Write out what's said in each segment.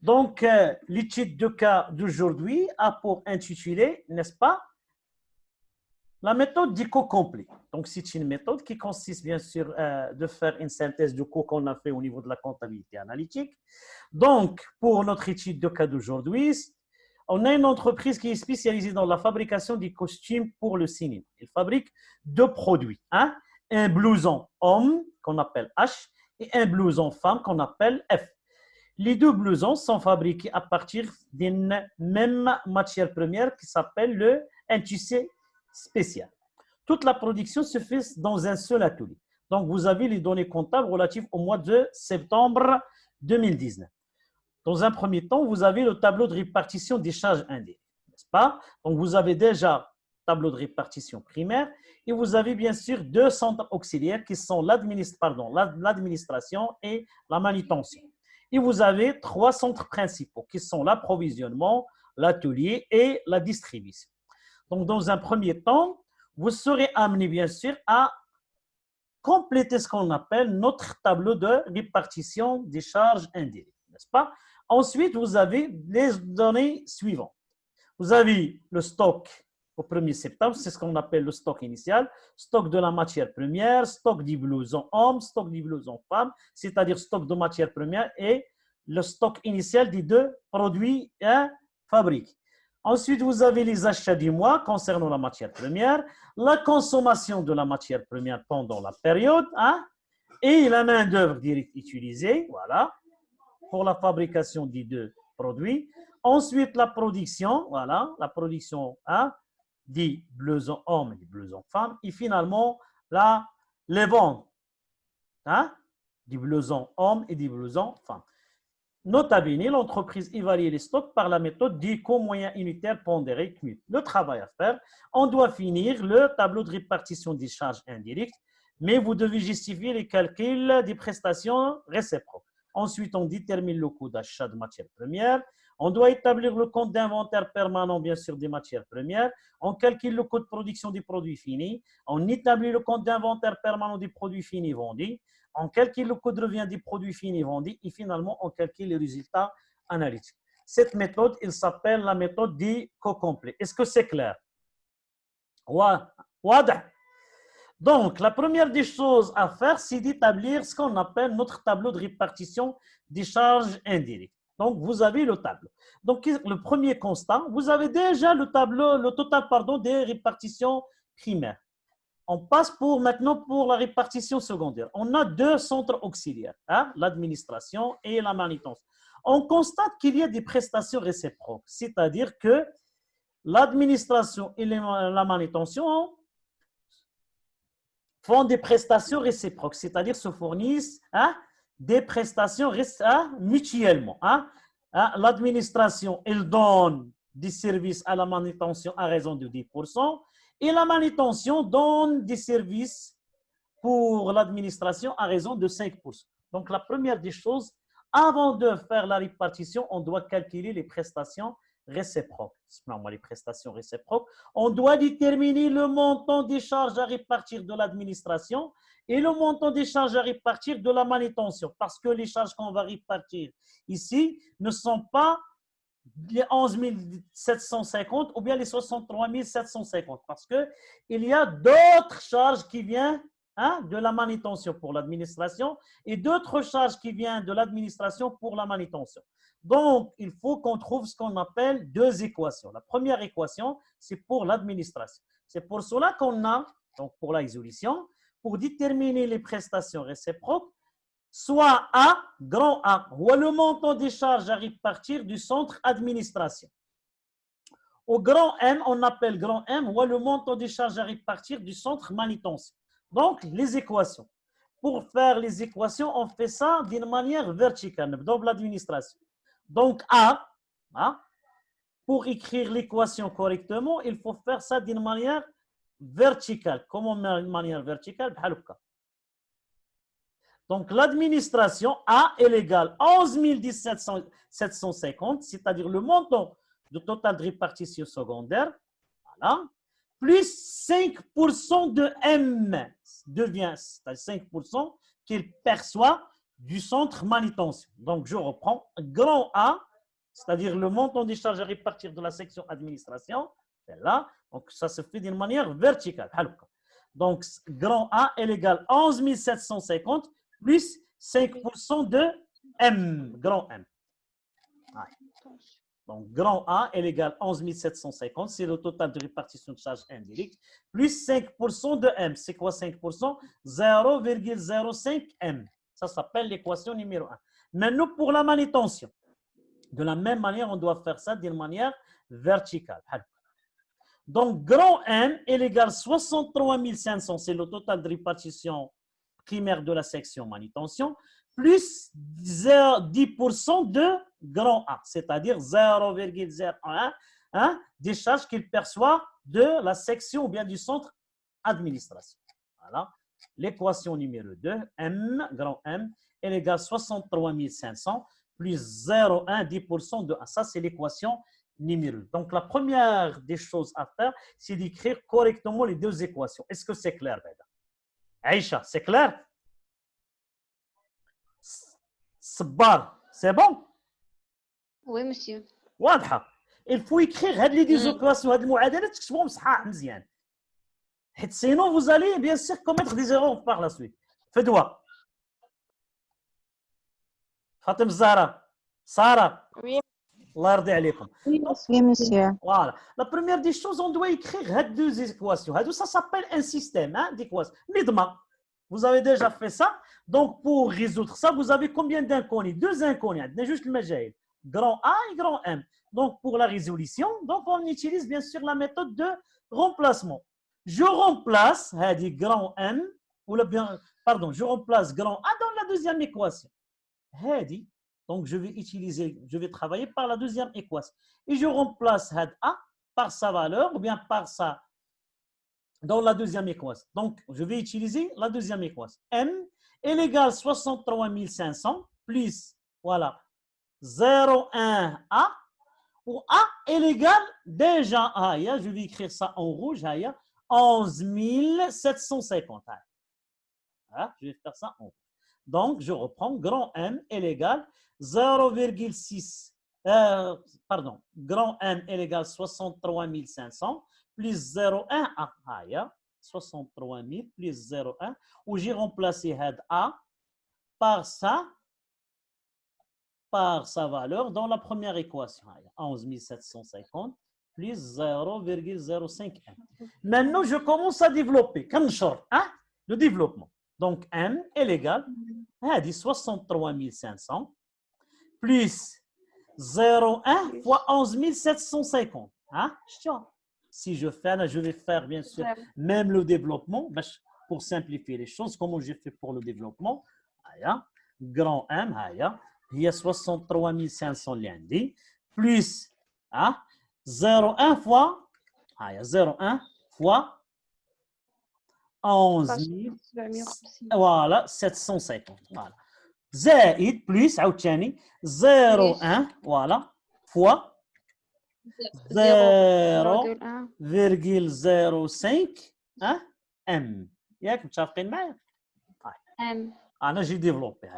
Donc, l'étude de cas d'aujourd'hui a pour intitulé, n'est-ce pas, la méthode du coût complet. Donc, c'est une méthode qui consiste bien sûr de faire une synthèse du coût qu'on a fait au niveau de la comptabilité analytique. Donc, pour notre étude de cas d'aujourd'hui, on a une entreprise qui est spécialisée dans la fabrication des costumes pour le cinéma. Elle fabrique deux produits, hein? Un blouson homme qu'on appelle H et un blouson femme qu'on appelle F. Les deux blousons sont fabriqués à partir d'une même matière première qui s'appelle un tissu spécial. Toute la production se fait dans un seul atelier. Donc, vous avez les données comptables relatives au mois de septembre 2019. Dans un premier temps, vous avez le tableau de répartition des charges indirectes, n'est-ce pas? Donc, vous avez déjà le tableau de répartition primaire et vous avez bien sûr deux centres auxiliaires qui sont l'administration et la manutention. Et vous avez trois centres principaux qui sont l'approvisionnement, l'atelier et la distribution. Donc, dans un premier temps, vous serez amené bien sûr à compléter ce qu'on appelle notre tableau de répartition des charges indirectes, n'est-ce pas? Ensuite, vous avez les données suivantes. Vous avez le stock au 1er septembre, c'est ce qu'on appelle le stock initial, stock de la matière première, stock du blouson homme, stock du blouson femme, c'est-à-dire stock de matière première et le stock initial des deux produits fabriqués. Ensuite, vous avez les achats du mois concernant la matière première, la consommation de la matière première pendant la période, hein, et la main-d'œuvre directe utilisée, voilà, pour la fabrication des deux produits. Ensuite, la production, voilà, la production hein, des blousons hommes et des blousons femmes. Et finalement, les ventes hein, des blousons hommes et des blousons femmes. Nota bene, l'entreprise évalue les stocks par la méthode du coût moyen unitaire pondéré CMUT. Le travail à faire, on doit finir le tableau de répartition des charges indirectes, mais vous devez justifier les calculs des prestations réciproques. Ensuite, on détermine le coût d'achat de matières premières. On doit établir le compte d'inventaire permanent, bien sûr, des matières premières. On calcule le coût de production des produits finis. On établit le compte d'inventaire permanent des produits finis vendus. On calcule le coût de revient des produits finis vendus et finalement, on calcule les résultats analytiques. Cette méthode, elle s'appelle la méthode du coût complet. Est-ce que c'est clair? Donc, la première des choses à faire, c'est d'établir ce qu'on appelle notre tableau de répartition des charges indirectes. Donc, vous avez le tableau. Donc, le premier constat, vous avez déjà le total des répartitions primaires. On passe maintenant pour la répartition secondaire. On a deux centres auxiliaires, hein, l'administration et la manutention. On constate qu'il y a des prestations réciproques, c'est-à-dire que l'administration et la manutention font des prestations réciproques, c'est-à-dire se fournissent hein, des prestations mutuellement. Hein. L'administration, elle donne des services à la manutention à raison de 10%. Et la manutention donne des services pour l'administration à raison de 5%. Donc, la première des choses, avant de faire la répartition, on doit calculer les prestations réciproques. Les prestations réciproques. On doit déterminer le montant des charges à répartir de l'administration et le montant des charges à répartir de la manutention. Parce que les charges qu'on va répartir ici ne sont pas les 11 750 ou bien les 63 750 parce qu'il y a d'autres charges qui viennent hein, de la manutention pour l'administration et d'autres charges qui viennent de l'administration pour la manutention. Donc, il faut qu'on trouve ce qu'on appelle deux équations. La première équation, c'est pour l'administration. C'est pour cela qu'on a, donc pour la résolution, pour déterminer les prestations réciproques, soit A, grand A, ou le montant des charges à répartir du centre administration. Au grand M, on appelle grand M, ou le montant des charges à répartir du centre manutention. Donc, les équations. Pour faire les équations, on fait ça d'une manière verticale, dans l'administration. Donc, A, pour écrire l'équation correctement, il faut faire ça d'une manière verticale. Comment une manière verticale? Donc, l'administration A est égale à 11 750, c'est-à-dire le montant du total de répartition secondaire, voilà, plus 5% de M devient 5% qu'il perçoit du centre manutention. Donc, je reprends grand A c'est-à-dire le montant des charges à répartir de la section administration, c'est là. Donc, ça se fait d'une manière verticale. Donc, grand A est égal à 11 750 plus 5% de M, grand M. Donc, grand A est égal à 11 750, c'est le total de répartition de charges indirectes, plus 5% de M. C'est quoi 5%? 0,05 M. Ça s'appelle l'équation numéro 1. Maintenant, pour la manutention, de la même manière, on doit faire ça d'une manière verticale. Donc, grand M est égal à 63 500, c'est le total de répartition primaire de la section manutention, plus 10% de grand A, c'est-à-dire 0,01 des charges qu'il perçoit de la section ou bien du centre administration. Voilà. L'équation numéro 2, M, grand M, est égal à 63 500 plus 0,1, 10% de A. Ça, c'est l'équation numéro 2. Donc, la première des choses à faire, c'est d'écrire correctement les deux équations. Est-ce que c'est clair, Beda? Aïcha, c'est clair? Sbar, c'est bon? Oui, monsieur. واضحة. Il faut écrire هاد les deux équations, هاد المعادلات تكتبوهم صحاح مزيان. حيت sinon vous allez bien sûr commettre des erreurs par la suite. فدوى. فاطمة الزهراء. سارة. Oui. الله يرضي عليكم. Oui, monsieur. Voilà. La première des choses, on doit écrire ces deux équations. Ça s'appelle un système d'équations. Nidma. Vous avez déjà fait ça. Donc, pour résoudre ça, vous avez combien d'inconnus? Deux inconnus. Juste le majeur. Grand A et grand M. Donc, pour la résolution, donc on utilise bien sûr la méthode de remplacement. Je remplace grand M, ou bien, pardon, je remplace grand A dans la deuxième équation. Donc, je vais travailler par la deuxième équation. Et je remplace A par sa valeur ou bien par sa dans la deuxième équation. Donc, je vais utiliser la deuxième équation. M est égal à 63 500 plus, voilà, 0,1 A, où A est égal déjà à, je vais écrire ça en rouge, 11 750. Je vais faire ça en rouge. Donc, je reprends, grand M est égal 0,6, pardon, grand M est égal 63 500 plus 0,1 A, 63 000 plus 0,1, où j'ai remplacé A par sa valeur dans la première équation, 11 750 plus 0,05 M. Maintenant, je commence à développer, comme le développement. Donc, M est égal à 63 500 plus 0,1 fois 11 750. Si je vais faire bien sûr même le développement pour simplifier les choses, comme j'ai fait pour le développement. Grand M, il y a 63 500 lundi, plus 0,1 fois 0,1 fois 11 000, voilà, 750. Voilà. زائد plus عاوتاني 0,1 voilà fois 0,05 M. ياك متفقين معايا؟ M. j'ai développé.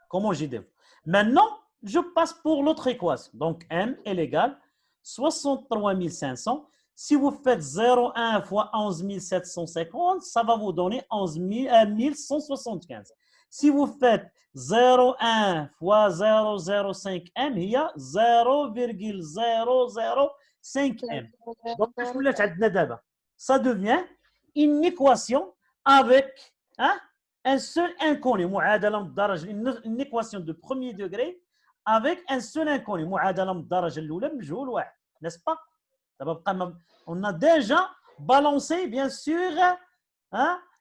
Comment j'ai développé? Maintenant, je passe pour l'autre équation. Donc, M est égal à 63 500. Si vous faites 0,1 fois 11 750, ça va vous donner 1175. Si vous faites 0,1 fois 0,05 M, il y a 0,005 M. Donc, ça devient une équation avec un seul inconnu. Une équation de premier degré avec un seul inconnu. N'est-ce pas? On a déjà balancé, bien sûr,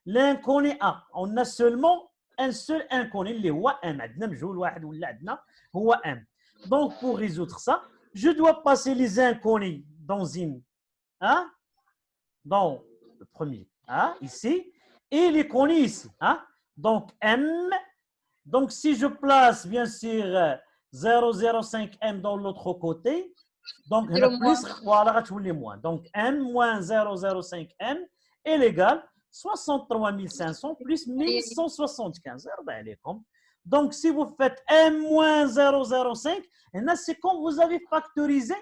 l'inconnu A. On a seulement un seul inconnu, اللي هو M. عندنا مجهول واحد ولا عندنا هو M. Donc, pour résoudre ça, je dois passer les inconnus dans dans le premier, ici, et les connus ici. Donc, M. Donc, si je place, bien sûr, 0,05 M dans l'autre côté, donc, plus, voilà, moins. Donc, M moins 0,05 M est égal à 63 500 plus 1175. Donc, si vous faites m moins 0,05, c'est comme vous avez factorisé.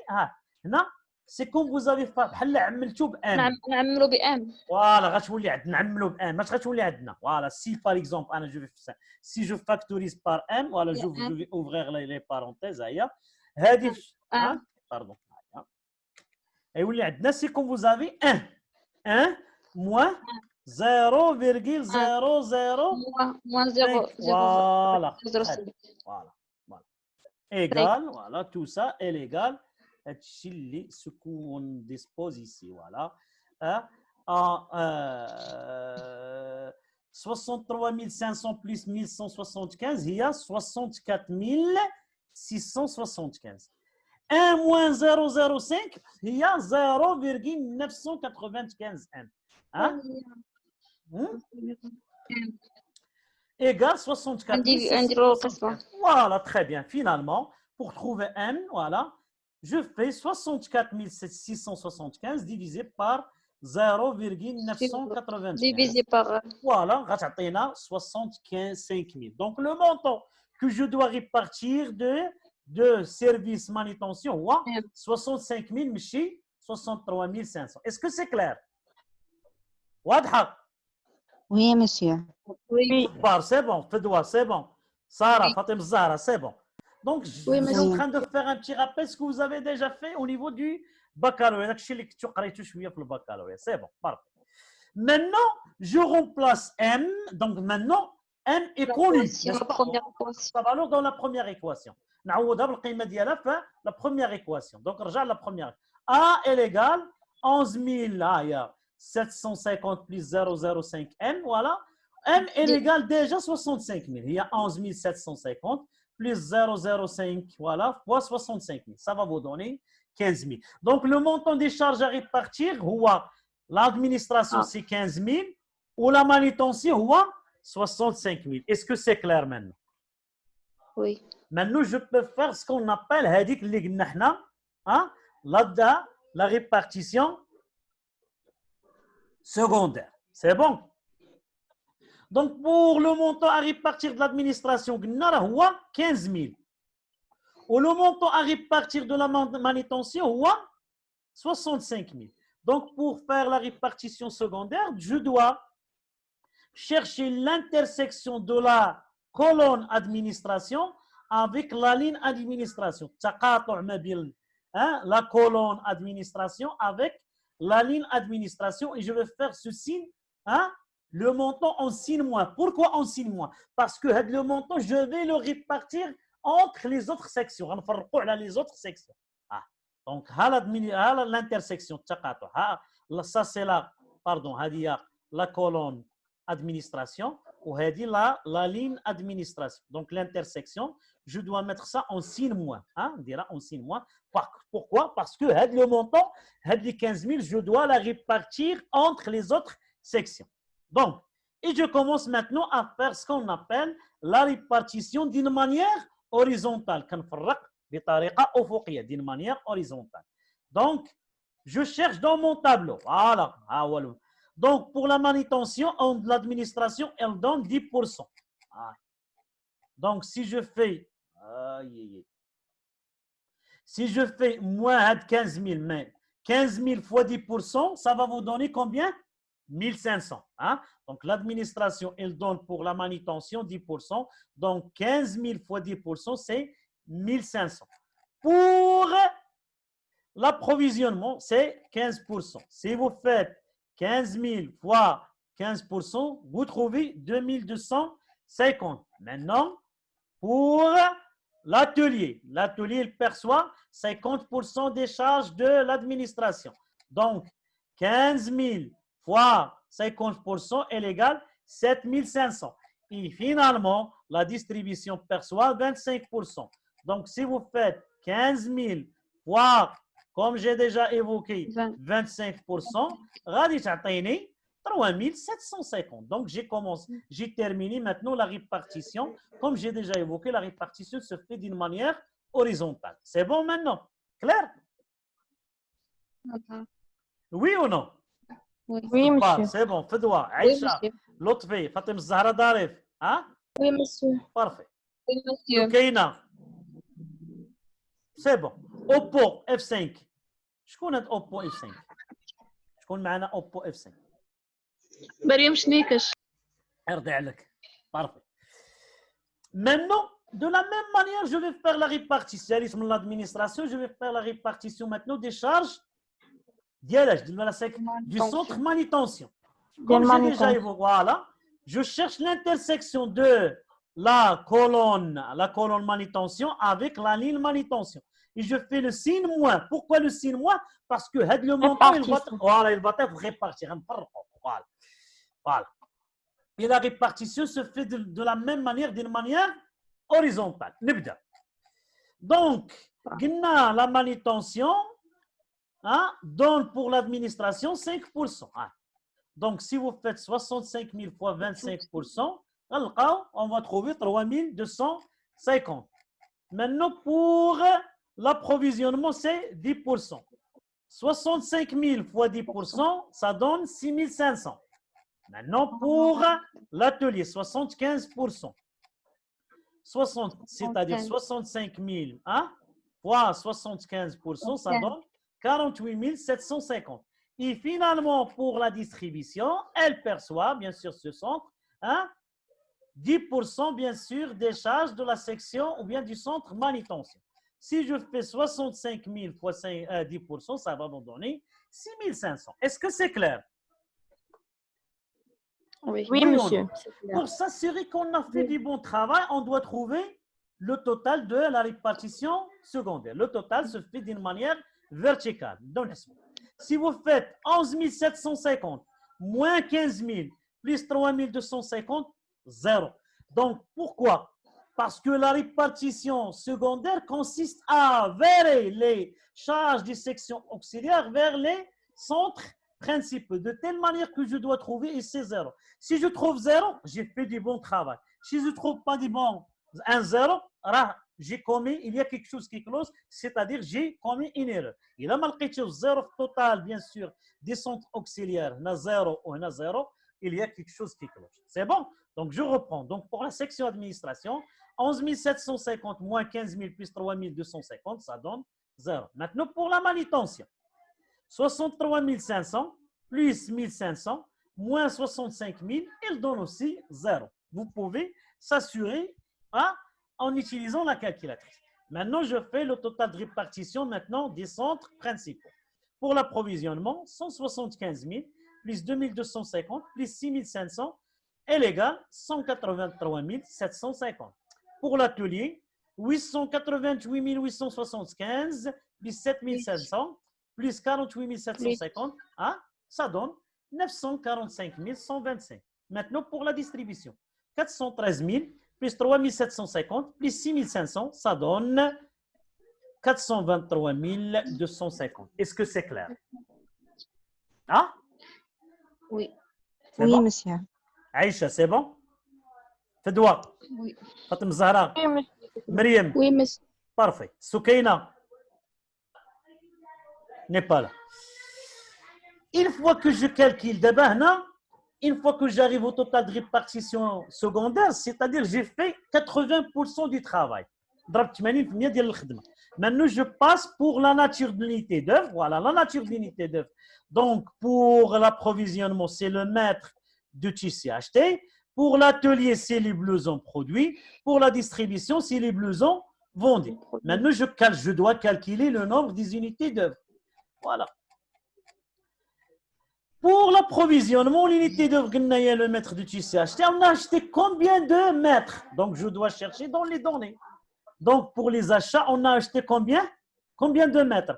C'est comme vous avez عملتو بm. نعملو بام. Voilà, غتولي عندنا نعملو بm. ماش غتولي عندنا. Voilà, si par exemple, si je factorise par m, voilà, je vais ouvrir les parenthèses. هذه pardon. يولي عندنا c'est comme vous avez 1 moins 0,00. moins 0. Voilà. Voilà. Égal, voilà, tout ça est égal. Ce qu'on dispose ici, voilà. 63 500 plus 1175, il y a 64 675. 1 moins 0,05, il y a 0,995 m. Égal 64 675. Voilà, très bien. Finalement, pour trouver m, voilà, je fais 64 675 divisé par 0,995. Divisé par. Voilà, 75 000. Donc, le montant que je dois répartir de service manutention, 65 000, 63 500. Est-ce que c'est clair? Oui, monsieur. Oui. C'est bon, Fedoua, c'est bon. Sarah, Fatem Zahra, c'est bon. Donc, je suis en train de faire un petit rappel ce que vous avez déjà fait au niveau du baccalauréat. C'est bon, parfait. Maintenant, je remplace M. Donc, maintenant, M est connu. Ça va alors dans la première équation. La première équation. Donc, regarde la première. A est égal 11 750 plus 0,05 M. Voilà. M est égal déjà 65 000. Il y a 11 750 plus 0,05, voilà, fois 65 000. Ça va vous donner 15 000. Donc, le montant des charges à répartir, l'administration, c'est 15 000, ou la manutention, 65 000. Est-ce que c'est clair maintenant? Oui. Maintenant, je peux faire ce qu'on appelle la répartition secondaire. C'est bon? Donc, pour le montant à répartir de l'administration, 15 000. Ou le montant à répartir de la manutention, 65 000. Donc, pour faire la répartition secondaire, je dois chercher l'intersection de la colonne administration avec la ligne administration. La colonne administration avec la ligne administration. Et je vais faire ce signe, le montant en signe moins. Pourquoi en signe moins? Parce que le montant, je vais le répartir entre les autres sections. Les autres sections. Donc, l'intersection. Ça, c'est la colonne administration ou la ligne administration. Donc, l'intersection, je dois mettre ça en signe moins. On dira en signe moins. Pourquoi? Parce que le montant, les 15 000, je dois la répartir entre les autres sections. Donc, et je commence maintenant à faire ce qu'on appelle la répartition d'une manière horizontale. D'une manière horizontale. Donc, je cherche dans mon tableau. Voilà. Donc, pour la manutention, l'administration, elle donne 10%. Donc, si je fais moins de 15 000, mais 15 000 fois 10%, ça va vous donner combien? 1500. Donc, l'administration, elle donne pour la manutention 10%. Donc, 15 000 fois 10%, c'est 1500. Pour l'approvisionnement, c'est 15%. Si vous faites 15 000 fois 15%, vous trouvez 2250. Maintenant, pour l'atelier, il perçoit 50% des charges de l'administration. Donc, 15 000 fois 50% est égal 7 500. Et finalement, la distribution perçoit 25%. Donc, si vous faites 15 000 fois, comme j'ai déjà évoqué, 25%, غادي تعطيني 3 750. Donc, j'ai terminé maintenant la répartition. Comme j'ai déjà évoqué, la répartition se fait d'une manière horizontale. C'est bon maintenant? Clair? Oui ou non? Oui, monsieur. C'est bon. Fedoua, Oui, Aïcha, monsieur. Lotfi, Fatem Zahra Darif. Oui, monsieur. Parfait. Oui, monsieur. Kaina. C'est bon. Oppo F5. شكون هاد Oppo F5 شكون معنا Oppo F5 مريم شنيكش. يرضي عليك. Parfait. Maintenant, de la même manière, je vais faire la répartition. L'administration, je vais faire la répartition maintenant des charges du centre manutention. Comme j'ai déjà évoqué, voilà, je cherche l'intersection de la colonne manutention avec la ligne manutention. Et je fais le signe moins. Pourquoi le signe moins? Parce que le montant, il va être réparti. Voilà. Et la répartition se fait de la même manière, d'une manière horizontale. Donc, la manutention donne pour l'administration 5%. Donc, si vous faites 65 000 fois 25%, on va trouver 3 250. Maintenant, pour l'approvisionnement, c'est 10%. 65 000 fois 10%, ça donne 6 500. Maintenant, pour l'atelier, 75%. C'est-à-dire 65 000 fois 75%, ça donne 48 750. Et finalement, pour la distribution, elle perçoit, bien sûr, ce centre, 10% bien sûr des charges de la section ou bien du centre manutention. Si je fais 65 000 fois 10%, ça va me donner 6 500. Est-ce que c'est clair? Oui, monsieur. Pour s'assurer qu'on a fait du bon travail, on doit trouver le total de la répartition secondaire. Le total se fait d'une manière verticale. Donc, si vous faites 11 750 moins 15 000 plus 3 250, 0. Donc, pourquoi? Parce que la répartition secondaire consiste à verrer les charges des sections auxiliaires vers les centres principaux, de telle manière que je dois trouver ici 0. Si je trouve 0, j'ai fait du bon travail. Si je ne trouve pas du bon, un 0, j'ai commis, il y a quelque chose qui close, c'est-à-dire j'ai commis une erreur. Il a marqué 0 total, bien sûr, des centres auxiliaires, 0 ou 0, il y a quelque chose qui cloche. C'est bon? Donc, je reprends. Donc, pour la section administration, 11 750 moins 15 000 plus 3 250, ça donne 0. Maintenant, pour la manutention, 63 500 plus 1500 moins 65 000, il donne aussi 0. Vous pouvez s'assurer en utilisant la calculatrice. Maintenant, je fais le total de répartition maintenant des centres principaux. Pour l'approvisionnement, 175 000 plus 2250 plus 6 500 est égal 183 750. Pour l'atelier, 888 875 plus 7 500 plus 48 750, ça donne 945 125. Maintenant, pour la distribution, 413 000 plus 3 750 plus 6 500, ça donne 423 250. Est-ce que c'est clair? Oui. Oui, bon? monsieur. Aïcha, c'est bon? Fedwa? Oui. Fatim Zahra? Oui, monsieur. Myriam? Oui, monsieur. Parfait. Soukaina? N'est pas là. Une fois que je calcule d'abord, une fois que j'arrive au total de répartition secondaire, c'est-à-dire j'ai fait 80% du travail. Maintenant, je passe pour la nature de l'unité d'œuvre. Voilà, la nature de l'unité d'œuvre. Donc, pour l'approvisionnement, c'est le mètre de tissu acheté. Pour l'atelier, c'est les blousons produits. Pour la distribution, c'est les blousons vendus. Maintenant, je dois calculer le nombre des unités d'œuvre. Voilà. Pour l'approvisionnement, l'unité d'œuvre, le mètre de tissu acheté, on a acheté combien de mètres? Donc, je dois chercher dans les données. Donc, pour les achats, on a acheté combien? Combien de mètres?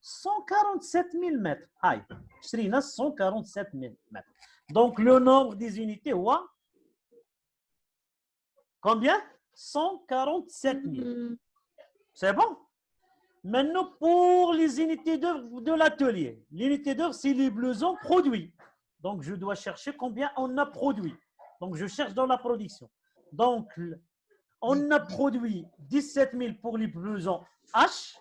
147 000 mètres. Aïe, 147 000 mètres. Donc, le nombre des unités, combien? 147 000. C'est bon? Maintenant, pour les unités d'œuvre de l'atelier, l'unité d'œuvre, c'est les blousons produits. Donc, je dois chercher combien on a produit. Donc, je cherche dans la production. Donc, on a produit 17 000 pour les blousons H.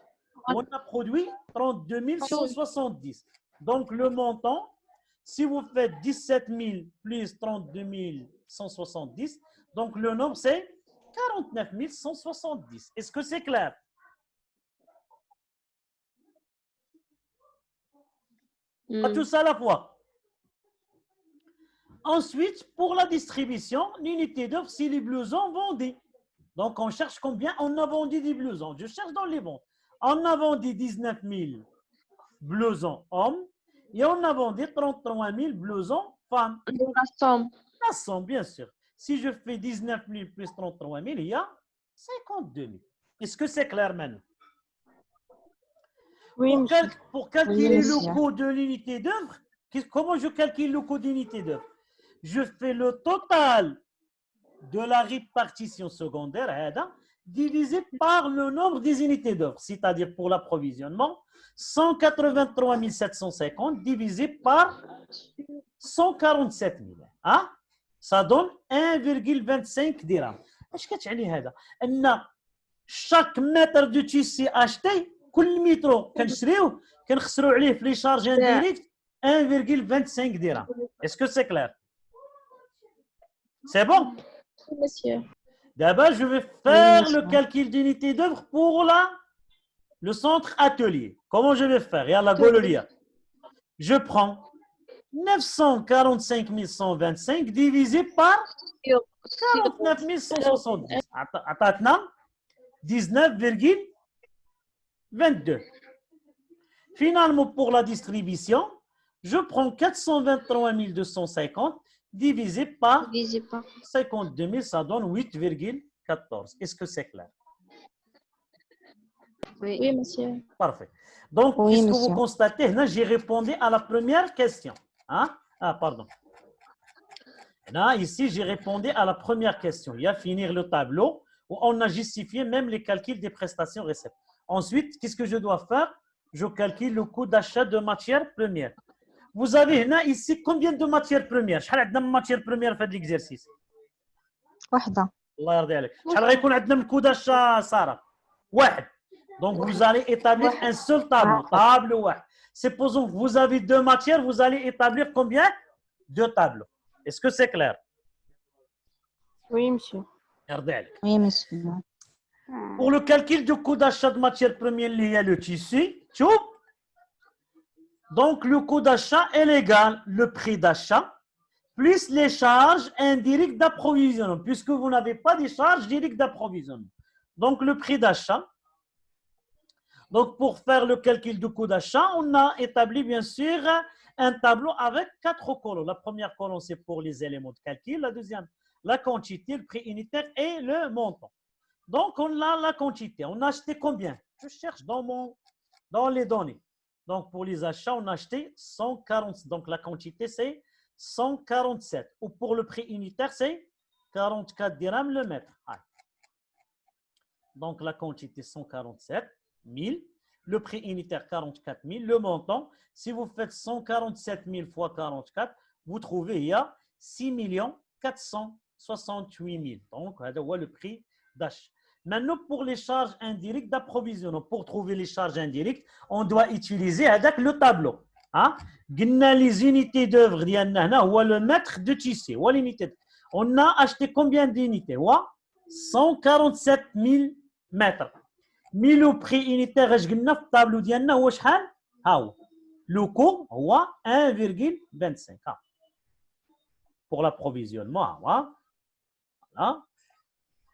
On a produit 32 170. Donc, le montant, si vous faites 17 000 plus 32 170, Donc, le nombre, c'est 49 170. Est-ce que c'est clair? Pas tout ça à la fois. Ensuite, pour la distribution, l'unité d'œuvre, c'est les blousons vendus. Donc, on cherche combien on a vendu des blousons. Je cherche dans les ventes. On a vendu 19 000 blousons hommes et on a vendu 33 000 blousons femmes. La somme. La somme, bien sûr. Si je fais 19 000 plus 33 000, il y a 52 000. Est-ce que c'est clair maintenant? Oui, monsieur. Pour calculer Oui, le monsieur. coût de l'unité d'œuvre, comment je calcule le coût d'unité d'œuvre? Je fais le total de la répartition secondaire divisé par le nombre des unités d'œuvre, c'est-à-dire pour l'approvisionnement, 183 750 divisé par 147 000. Hein? Ça donne 1,25 dirhams. ايش كتعني هذا؟ ان chaque mètre de tissu acheté كل متر كنشريوه كنخسروا عليه في لي شارج انديريكت 1,25 dirhams. Est-ce que c'est clair? C'est bon? Oui, monsieur. D'abord, je vais faire Oui, le monsieur. calcul d'unité d'œuvre pour le centre atelier. Comment je vais faire? Et à la Goloria. Je prends 945 125 divisé par 49 170. Attends, 19,22. Finalement, pour la distribution, je prends 423 250 divisé par Divisé par. 52 000, ça donne 8,14. Est-ce que c'est clair? Oui, monsieur. Parfait. Donc, Oui, qu'est-ce que monsieur. vous constatez? Là, j'ai répondu à la première question. Hein? Ah, pardon. Là, ici, j'ai répondu à la première question. Il y a finir le tableau où on a justifié même les calculs des prestations recettes. Ensuite, qu'est-ce que je dois faire? Je calcule le coût d'achat de matières premières. Vous avez là, ici combien de matières premières? شحال عندنا من matières premières في هذا l'exercice? واحدة. الله يرضي عليك. شحال غيكون عندنا من كود d'achat سارة؟ واحد. Donc vous allez établir un seul tableau. Table واحد. Supposons que vous avez deux matières, vous allez établir combien? Deux tableaux. Est-ce que c'est clair? Oui, monsieur. يرضي عليك. Oui, monsieur. Pour le calcul du coût d'achat de matières premières liées à le tissu, donc le coût d'achat est égal le prix d'achat plus les charges indirectes d'approvisionnement, puisque vous n'avez pas de charges directes d'approvisionnement. Donc le prix d'achat. Donc pour faire le calcul du coût d'achat, on a établi bien sûr un tableau avec 4 colonnes. La première colonne, c'est pour les éléments de calcul. La deuxième, la quantité, le prix unitaire et le montant. Donc, on a la quantité. On a acheté combien? Je cherche dans les données. Donc, pour les achats, on a acheté 140. Donc, la quantité, c'est 147. Ou pour le prix unitaire, c'est 44 dirhams le mètre. Donc, la quantité, 147 000. Le prix unitaire, 44 000. Le montant, si vous faites 147 000 fois 44, vous trouvez, il y a 6 468 000. Donc, c'est le prix d'achat. Maintenant, pour les charges indirectes d'approvisionnement, pour trouver les charges indirectes, on doit utiliser le tableau. Les unités d'œuvre, le mètre de tissu. On a acheté combien d'unités? 147 000 mètres. Mais le prix unitaire, le tableau, le coût, 1,25. Pour l'approvisionnement, voilà.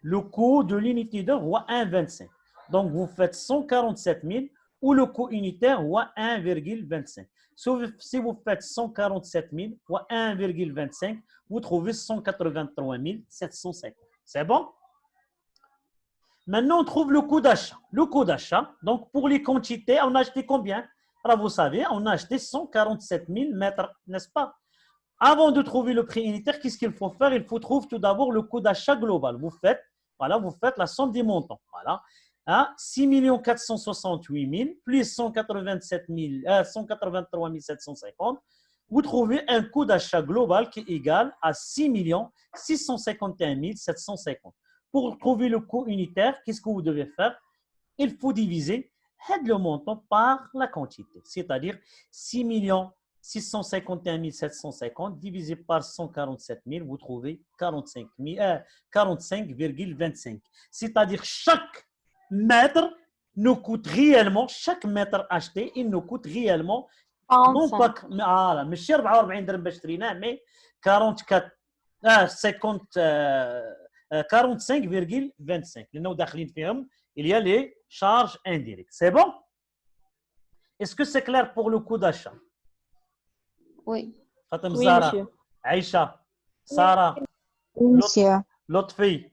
Le coût de l'unité d'œuvre, 1,25. Donc, vous faites 147 000 ou le coût unitaire, 1,25. Si vous faites 147 000 ou 1,25, vous trouvez 183 750. C'est bon? Maintenant, on trouve le coût d'achat. Le coût d'achat, donc pour les quantités, on a acheté combien? Alors, vous savez, on a acheté 147 000 mètres, n'est-ce pas? Avant de trouver le prix unitaire, qu'est-ce qu'il faut faire? Il faut trouver tout d'abord le coût d'achat global. Vous faites la somme des montants. Voilà. 6 468 000 plus 183 750. Vous trouvez un coût d'achat global qui est égal à 6 651 750. Pour trouver le coût unitaire, qu'est-ce que vous devez faire? Il faut diviser le montant par la quantité, c'est-à-dire 6 651 750 divisé par 147 000, vous trouvez 45,25. C'est-à-dire chaque mètre nous coûte réellement, chaque mètre acheté, il nous coûte réellement, non pas, ماشي 44 درهم باش شريناه, mais 44 50 45,25 لأنه داخلين فيهم il y a les charges indirectes. C'est bon? Est-ce que c'est clair pour le coût d'achat? Oui. Fatem Oui, Zara, monsieur. Aïcha, Sarah, Oui, monsieur. Lotfi,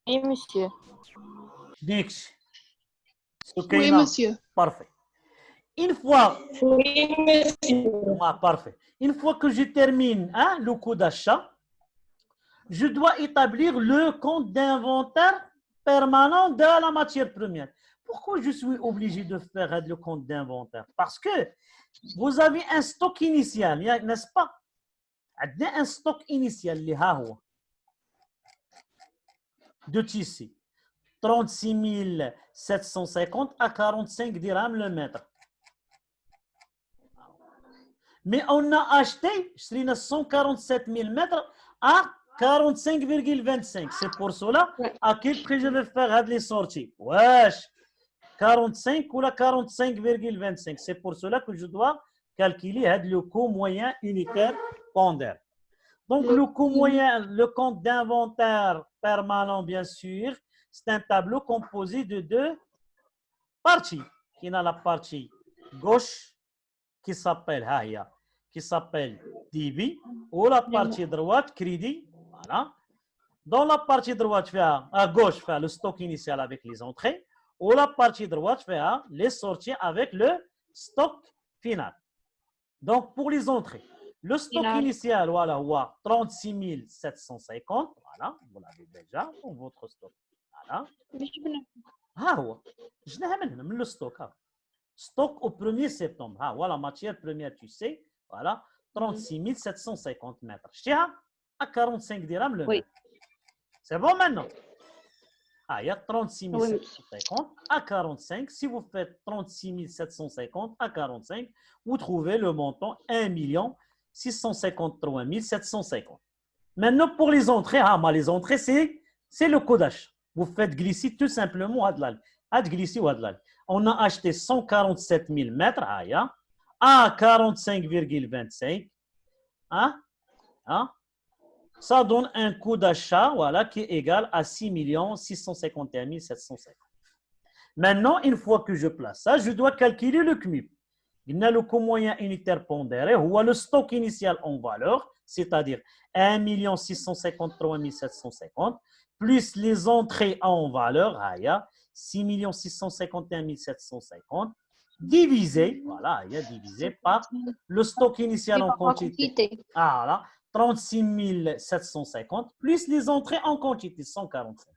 Oui, monsieur. Niksh, Oui, Soukaina. monsieur. Parfait. Une fois, Oui, monsieur. parfait. Une fois que je termine le coût d'achat, je dois établir le compte d'inventaire permanent de la matière première. Pourquoi je suis obligé de faire le compte d'inventaire? Parce que vous avez un stock initial, n'est-ce pas? Un stock initial, de tissu. 36 750 à 45 dirhams le mètre. Mais on a acheté 147 000 mètres à 45,25. C'est pour cela, à quel prix je vais faire les sorties? Wesh, 45 ou la 45,25. C'est pour cela que je dois calculer le coût moyen unitaire pondéré. Donc, le coût moyen, le compte d'inventaire permanent, bien sûr, c'est un tableau composé de deux parties. Il y a la partie gauche qui s'appelle DB, ou la partie droite, crédit. Voilà. Dans la partie droite, à gauche, le stock initial avec les entrées, ou la partie droite, les sorties avec le stock final. Donc, pour les entrées, le stock initial, voilà, 36 750. Voilà, vous l'avez déjà dans votre stock. Voilà. Je n'ai le stock. Stock au 1er septembre. Voilà, matière première, tu sais. Voilà, 36 750 mètres. Tiens, à 45 dirhams le mètre. C'est bon maintenant? Il y a 36 750 à 45. Si vous faites 36 750 à 45, vous trouvez le montant 1 653 750. Maintenant, pour les entrées, les entrées, c'est le coût d'achat. Vous faites glisser tout simplement on a acheté 147 000 mètres à 45,25. Ça donne un coût d'achat qui est égal à 6 651 750. Maintenant, une fois que je place ça, je dois calculer le CMUP. Le coût moyen unitaire pondéré ou le stock initial en valeur, c'est-à-dire 1 653 750, plus les entrées en valeur, 6 651 750, divisé, divisé par le stock initial en quantité. Voilà, 36 750, plus les entrées en quantité, 145.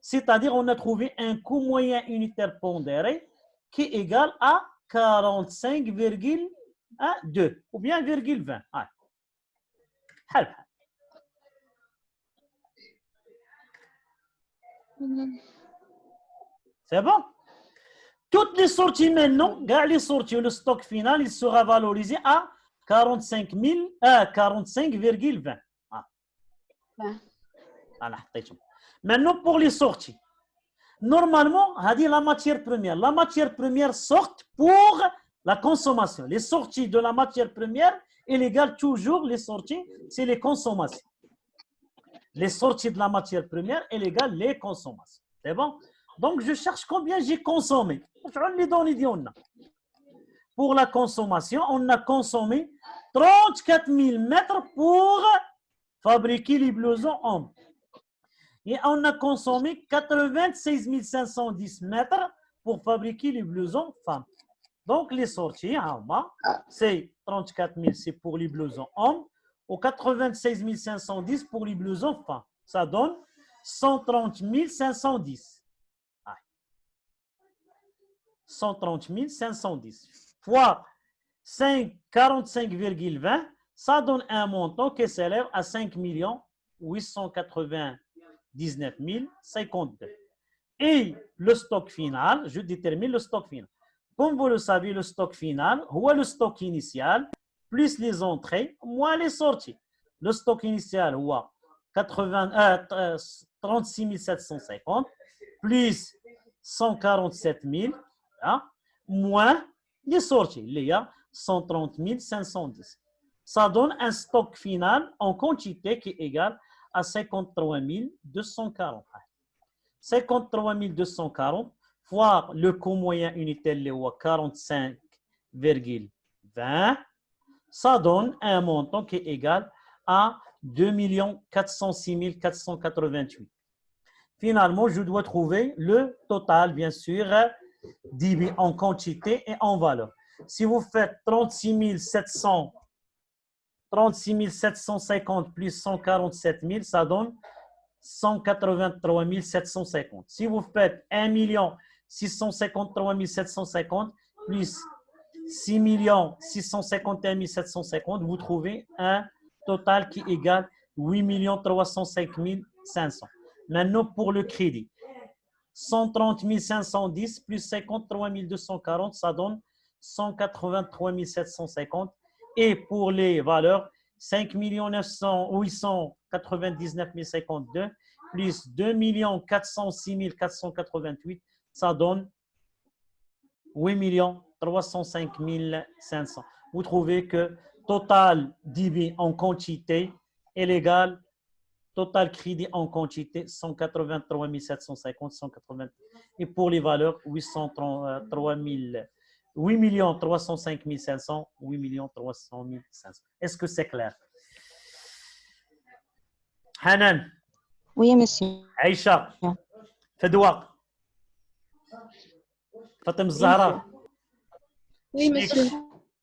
C'est-à-dire, on a trouvé un coût moyen unitaire pondéré qui est égal à 45,2 ou bien 0,20. C'est bon? Toutes les sorties maintenant, les sorties, le stock final, il sera valorisé à 45,20. Maintenant, pour les sorties. Normalement, la matière première sort pour la consommation. Les sorties de la matière première, il égale toujours les sorties, c'est les consommations. Les sorties de la matière première, il égale les consommations. C'est bon? Donc, je cherche combien j'ai consommé. Pour la consommation, on a consommé 34 000 mètres pour fabriquer les blousons hommes. Et on a consommé 96 510 mètres pour fabriquer les blousons femmes. Donc, les sorties, c'est 34 000, c'est pour les blousons hommes, ou 96 510 pour les blousons femmes. Ça donne 130 510. 130 510 fois 45,20, ça donne un montant qui s'élève à 5 899 052. Et le stock final, je détermine le stock final. Comme vous le savez, le stock final, ou le stock initial, plus les entrées, moins les sorties. Le stock initial, ou 36 750, plus 147 000, moins les sorties, il y a 130 510. Ça donne un stock final en quantité qui est égal à 53 240. 53 240 fois le coût moyen unitaire, le 45,20, ça donne un montant qui est égal à 2 406 488. Finalement, je dois trouver le total, bien sûr, divisé en quantité et en valeur. Si vous faites 36 750 plus 147 000, ça donne 183 750. Si vous faites 1 653 750 plus 6 651 750, vous trouvez un total qui égale 8 305 500. Maintenant, pour le crédit, 130 510 plus 53 240, ça donne 183 750. Et pour les valeurs, 5 899 052 plus 2 406 488, ça donne 8 305 500. Vous trouvez que total divisé en quantité est égal total crédit en quantité 183 750, 180. Et pour les valeurs, 803 000, 8 305 500, 8 300 500. Est-ce que c'est clair? Hanan. Oui, monsieur. Aïcha. Fedwa. Fatem Zahra. Oui, monsieur.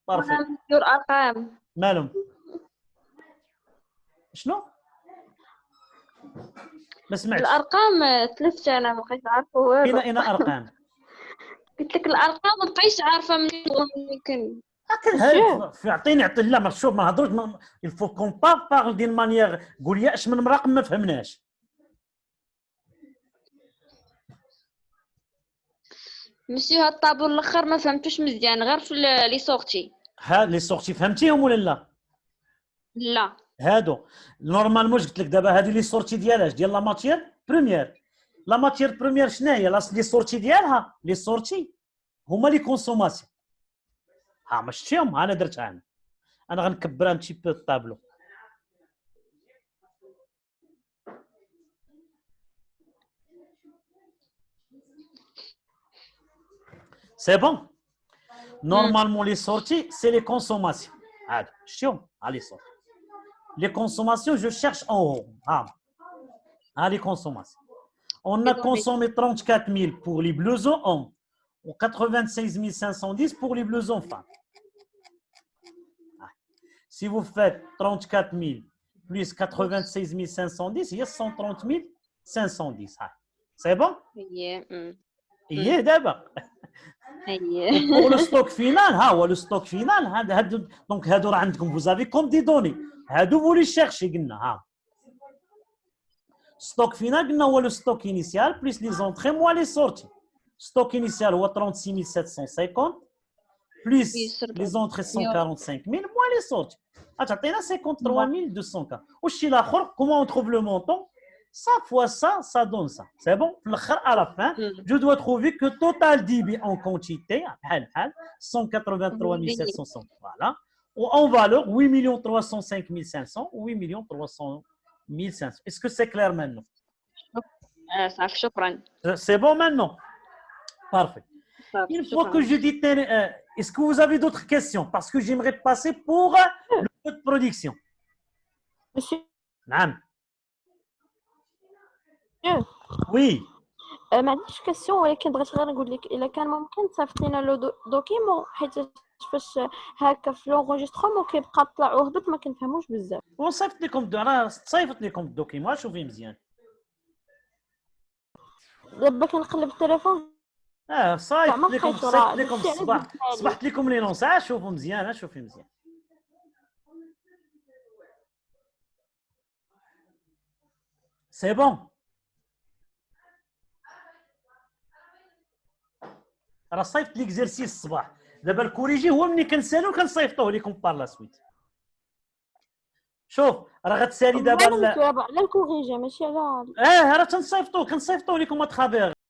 Parfait. الأرقام. مالهم؟ شنو؟ ما سمعتش. الأرقام تلفت أنا ما بقيتش عارفة والو. أين أرقام؟ قلت لك الأرقام ما بقيتش عارفة منين يمكن. اعطيني لا ما شوف ما هضروش الفو كون با بارل دين مانيير قول لي اش من مراقم ما فهمناش. مسيو هاد الطابور الاخر ما فهمتوش مزيان غير في لي سورتي. ها لي سورتي فهمتيهم ولا لا؟ لا هادو نورمالمون قلت لك دابا هذه لي سورتي ديالاش ديال لا ماتيير بروميير. لا ماتيير بروميير شنو هي؟ لي سورتي ديالها لي سورتي هما لي كونسوماسيون. ها ما شفتيهم؟ انا درتها انا غنكبر ان تي بو الطابلو. C'est bon. Normalement, les sorties, c'est les consommations. Allez, sorties. Les consommations, je cherche en haut. Les consommations. On a consommé 34 000 pour les blousons hommes ou 96 510 pour les blousons femmes. Si vous faites 34 000 plus 96 510, il y a 130 510. C'est bon? Oui, d'abord. Pour le stock final, le stock final, donc vous avez comme des données. Vous les cherchez. Stock final, le stock initial, plus les entrées, moins les sorties. Stock initial, 36 750, plus les entrées, 145 000, moins les sorties. Attends, 53 240. Comment on trouve le montant? Ça fois ça, ça donne ça. C'est bon? À la fin, je dois trouver que total débit en quantité, 183 760. Voilà. Ou en valeur, 8 305 500 ou 8 300 500. Est-ce que c'est clair maintenant? C'est bon maintenant? Parfait. Une fois que je dis, est-ce que vous avez d'autres questions? Parce que j'aimerais passer pour le taux de production. Monsieur. Non. Oui. ما عنديش كاسيون ولكن بغيت غير نقول لك الا كان ممكن تصيفط لنا لو دوكيمون حيت فاش هكا في لونغوجيسترومون كيبقى طلع وهبط ما كنفهموش بزاف. وصيفط لكم راه تصيفط لكم الدوكيمون شوفي مزيان. دابا كنقلب التليفون صيفط لكم الصباح صبحت لكم لي نونس شوفوا مزيان شوفي مزيان. سي بون. راه صيفط ليكزيرسيس الصباح دابا الكوريجي هو ملي كنسالو كنصيفطوه لكم بار لا سويت شوف راه غتسالي دابا على الكوريجي ماشي على راه كنصيفطوه لكم اترافيغ